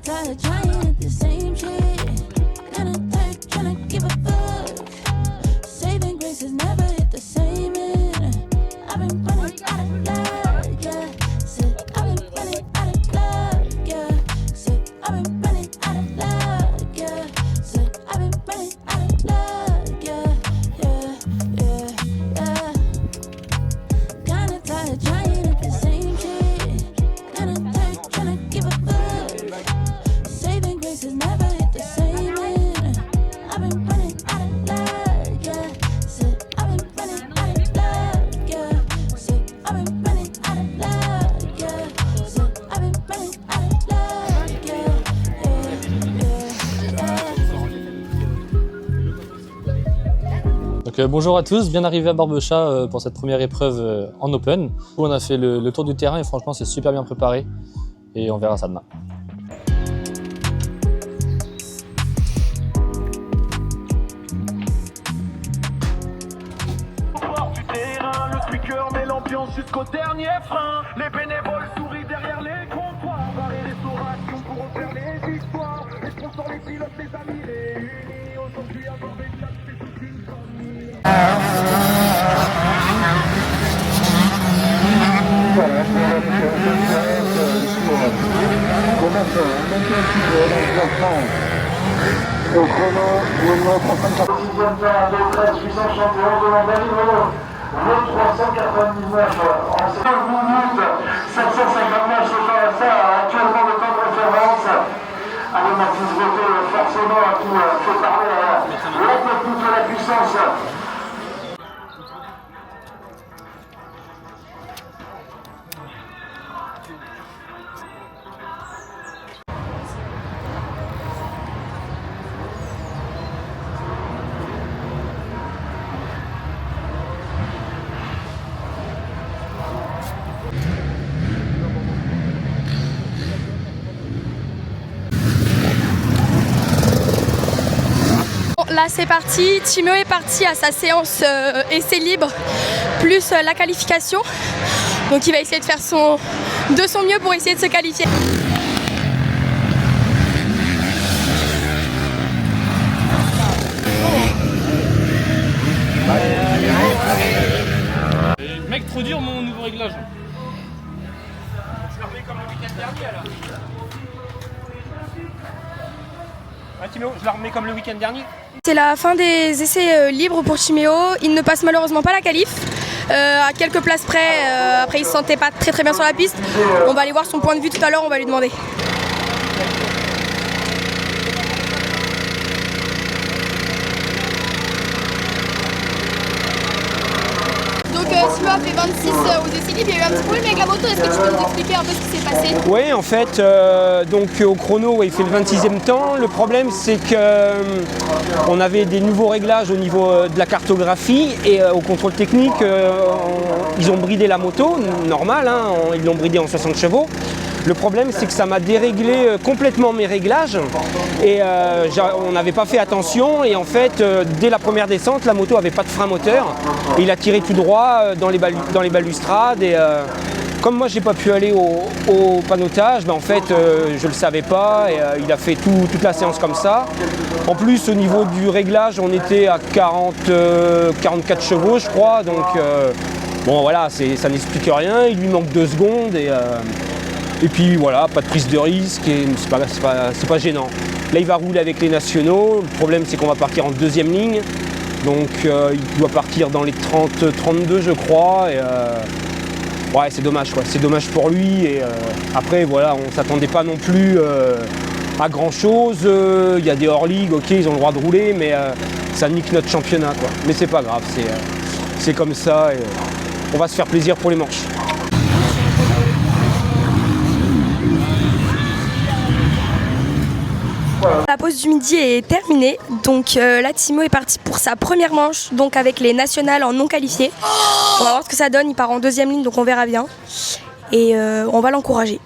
tired trying at the same shit. Kinda tired trying to give a fuck. Saving grace has never hit the same end. I've been running out of luck, yeah. Said I've been running out of luck, yeah. Said I've been running out of luck, yeah. Said I've been running out of luck, yeah, yeah, yeah, yeah. Kinda tired trying at the same shit. Kinda tired trying to give a fuck. Saving grace has never hit the same end. I've been running out of luck, yeah. Said I've been running out of luck, yeah. Said I've been running out of luck, yeah. Said I've been running out of luck, yeah, Donc bonjour à tous, bien arrivé à Barbechat pour cette première épreuve en Open. On a fait le tour du terrain et franchement c'est super bien préparé et on verra ça demain. Du terrain, le speaker met l'ambiance jusqu'au dernier frein. Les bénévoles sourient derrière les comptoirs. Barrer les restaurations pour refaire les histoires. Les sponsors, les pilotes, les amis réunis. Aujourd'hui à Barbechat, c'est toute une famille. Au chrono, le 6e temps de 13 puissants champions de l'Andalou, 2399 en 16 minutes, 759, c'est ça actuellement le temps de référence. Allez Mathis Voté, forcément, qui fait parler la technique et la puissance. Là c'est parti, Timéo est parti à sa séance essai libre plus la qualification. Donc il va essayer de faire de son mieux pour essayer de se qualifier. Mec trop dur mon nouveau réglage. Je le remets comme le week-end dernier alors. Ah Timéo, je la remets comme le week-end dernier. C'est la fin des essais libres pour Timéo. Il ne passe malheureusement pas la qualif. À quelques places près, après il se sentait pas très bien sur la piste. On va aller voir son point de vue tout à l'heure, on va lui demander. Timéo a fait 26 aux essais libres, il y a eu un petit problème avec la moto. Est-ce que tu peux nous expliquer un peu ce qui s'est passé? Oui, en fait, donc au chrono, il fait le 26e temps. Le problème, c'est qu'on avait des nouveaux réglages au niveau de la cartographie et au contrôle technique, ils ont bridé la moto, normal, hein, ils l'ont bridé en 60 chevaux. Le problème, c'est que ça m'a déréglé complètement mes réglages et on n'avait pas fait attention et en fait, dès la première descente, la moto n'avait pas de frein moteur. Et il a tiré tout droit dans les balustrades et comme moi, j'ai pas pu aller au panotage, ben, en fait, je le savais pas et il a fait toute la séance comme ça. En plus, au niveau du réglage, on était à 44 chevaux, je crois, donc bon voilà, ça n'explique rien, il lui manque 2 secondes et puis voilà, pas de prise de risque et c'est pas gênant. Là il va rouler avec les nationaux, le problème c'est qu'on va partir en 2e ligne, donc il doit partir dans les 30-32 je crois. Et, ouais c'est dommage quoi, c'est dommage pour lui et après voilà, on s'attendait pas non plus à grand chose, il y a des hors-ligue, ok ils ont le droit de rouler mais ça nique notre championnat quoi. Mais c'est pas grave, c'est comme ça et on va se faire plaisir pour les manches. La pause du midi est terminée, donc là Timéo est parti pour sa première manche, donc avec les nationales en non qualifiés. On va voir ce que ça donne, il part en 2e ligne, donc on verra bien. Et on va l'encourager.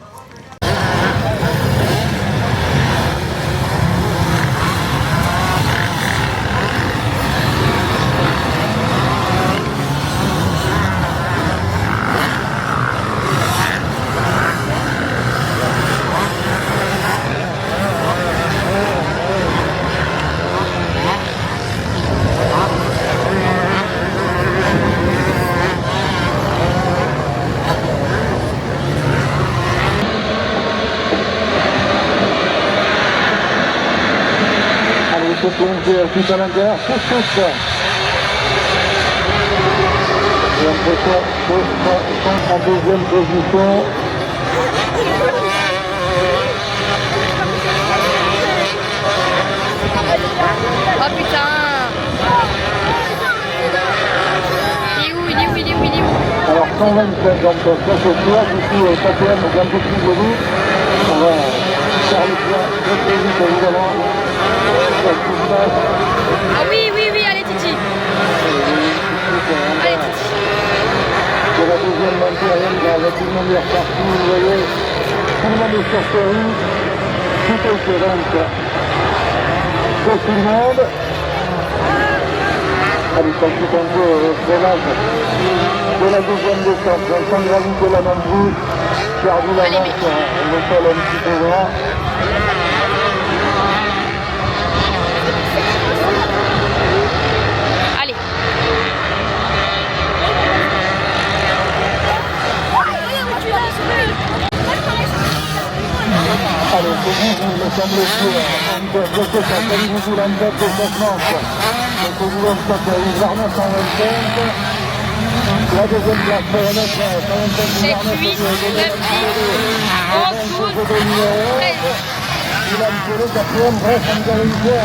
se plonger tout à l'intérieur, tous. J'ai l'impression qu'ils sont en deuxième position. Oh putain! Il est où? Alors 125, donc ça c'est sûr, du coup KTM est un peu plus joli. On va faire le point très vite évidemment. Ça se passe. Ah oui, allez Titi! Allez Titi! C'est la deuxième montée avec une meilleure partie, vous voyez. Tout le monde est sur série. Tout est fait donc. Pour tout le monde. Allez, ça quitte un peu le freinage de la deuxième descente. Donc sans gravité là non plus. Perdu l'avance, le sol un petit peu grand. Allez! Allez, c'est vous, me semble-t-il, je sais pas, comme vous voulez en tête de cette manche. Donc vous voulez en tête de Varna 125. La deuxième place pour remettre 125 Varna 7, 8, 9, 10, 11, 12, 13. Il a le quatrième, bref, on va réussir.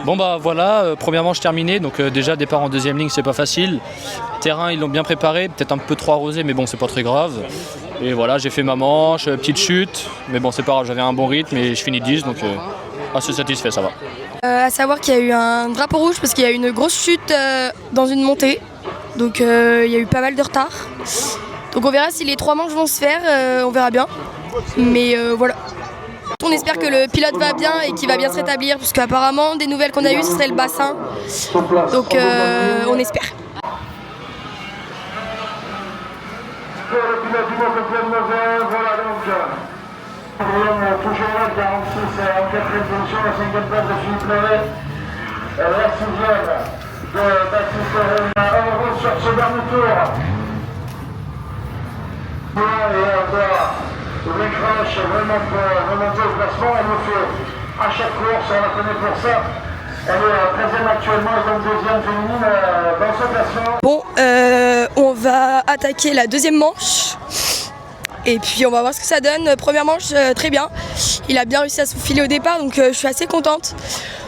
Bon bah voilà, première manche terminée, donc déjà départ en deuxième ligne c'est pas facile. Terrain ils l'ont bien préparé, peut-être un peu trop arrosé mais bon c'est pas très grave. Et voilà j'ai fait ma manche, petite chute, mais bon c'est pas grave, j'avais un bon rythme et je finis 10 donc assez satisfait, ça va. À savoir qu'il y a eu un drapeau rouge parce qu'il y a eu une grosse chute dans une montée, donc il y a eu pas mal de retard. Donc on verra si les 3 manches vont se faire, on verra bien. Mais voilà. On espère que le pilote va bien et qu'il va bien se rétablir, parce qu'apparemment, des nouvelles qu'on a eues, ce serait le bassin. Donc on espère. Pour le pilote du motoplane mauvais, voilà donc. Toujours là, 46 en 4ème position, la 5e place de Philippe Leray. La 6e de Baptiste Heureux sur ce dernier tour. Voilà, et voilà. Les crashs vraiment pour remonter au classement, elle le fait à chaque course, on la connaît pour ça. Elle est 13e actuellement et donc 2e féminine dans ce classement. Bon, on va attaquer la deuxième manche. Et puis on va voir ce que ça donne. Première manche, très bien. Il a bien réussi à se faufiler au départ, donc je suis assez contente.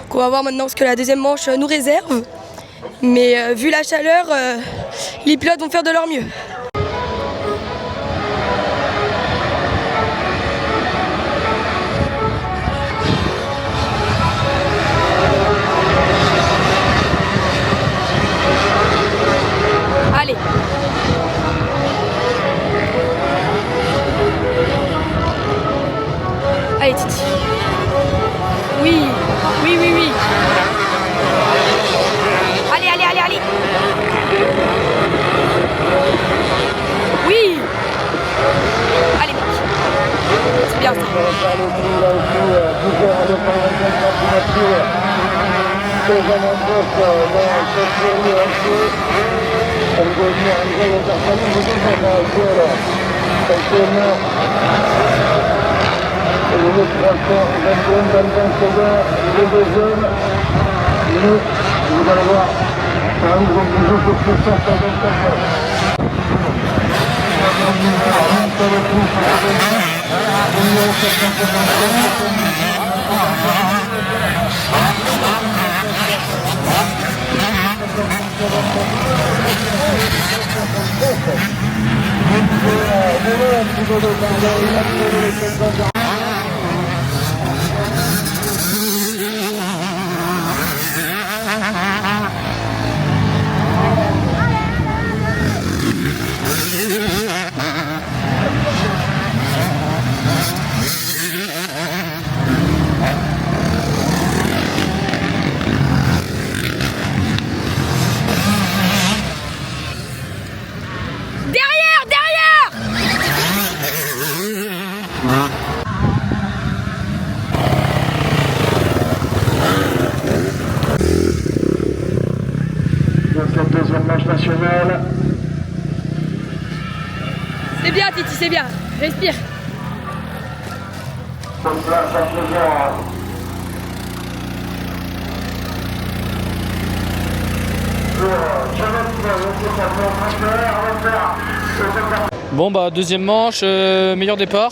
Donc, on va voir maintenant ce que la deuxième manche nous réserve. Mais vu la chaleur, les pilotes vont faire de leur mieux. Allez. Allez Titi. Oui. Allez. Oui. Allez mec. C'est bien ça. Le deuxième, vous allez voir, ça ouvre toujours pour ce sens à 24 cette deuxième manche nationale. C'est bien Titi, c'est bien. Respire. Cette place à plaisir. Bon bah deuxième manche, meilleur départ.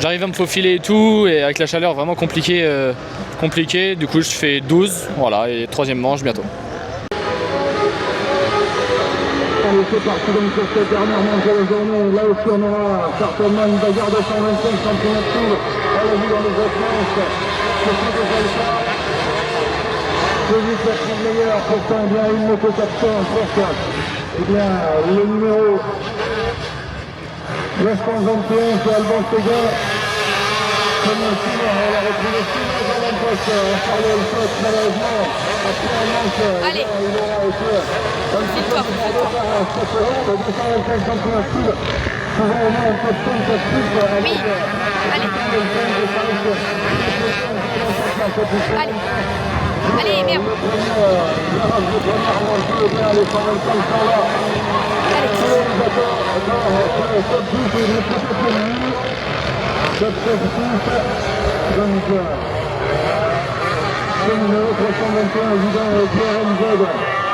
J'arrive à me faufiler et tout, et avec la chaleur vraiment compliqué. Du coup je fais 12, voilà, et troisième manche bientôt. Allez, c'est parti donc pour cette dernière manche de la journée. Là aussi on aura certainement une bagarre de 125 cm. On l'a vu dans les autres manches. C'est pas déjà le cas. C'est vite être le meilleur, pourtant il y a une moto-caption en force. Eh bien, le numéro 921, c'est Alban Séguin. Comme aussi, on l'a retrouvé souvent dans la poste. On parlait au poste, malheureusement. Après un manche, il aura été un petit peu plus fort par cette seconde. 225 cm. Faisons au moins un peu de temps de plus. Oui, allez. Allez. Allez, merde.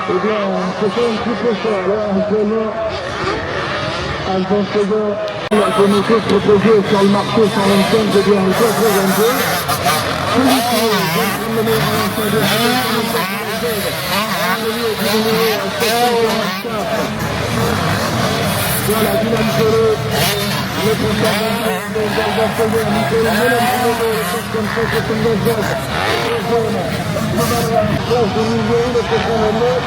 Eh bien, c'était un petit peu ça. Là, actuellement, Alban Séguin, la communauté proposée sur le marché 125, eh bien, il faut présenter. Voilà, Dylan Solo, le conservateur d'Alban Séguin, Michael Melon, comme ça, c'est une bonne chose. Place de Nivelle, le prochain mode,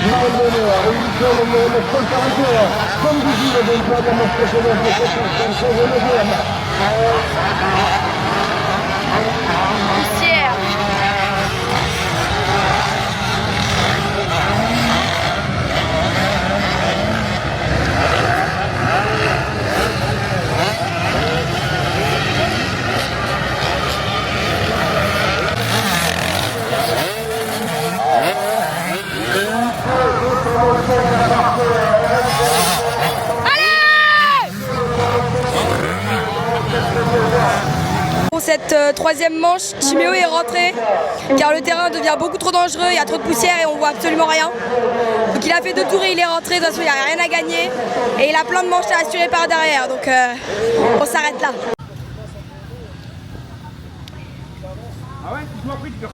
Noël Bonheur, le conservateur, comme vous dites, le bon pas de la marche précédente, le conservateur, je le dis. Poussière. Pour cette troisième manche, Timéo est rentré car le terrain devient beaucoup trop dangereux, il y a trop de poussière et on voit absolument rien. Donc il a fait 2 tours et il est rentré, de toute façon il n'y a rien à gagner et il a plein de manches à assurer par derrière, donc on s'arrête là. Ah ouais, tu m'as pris de faire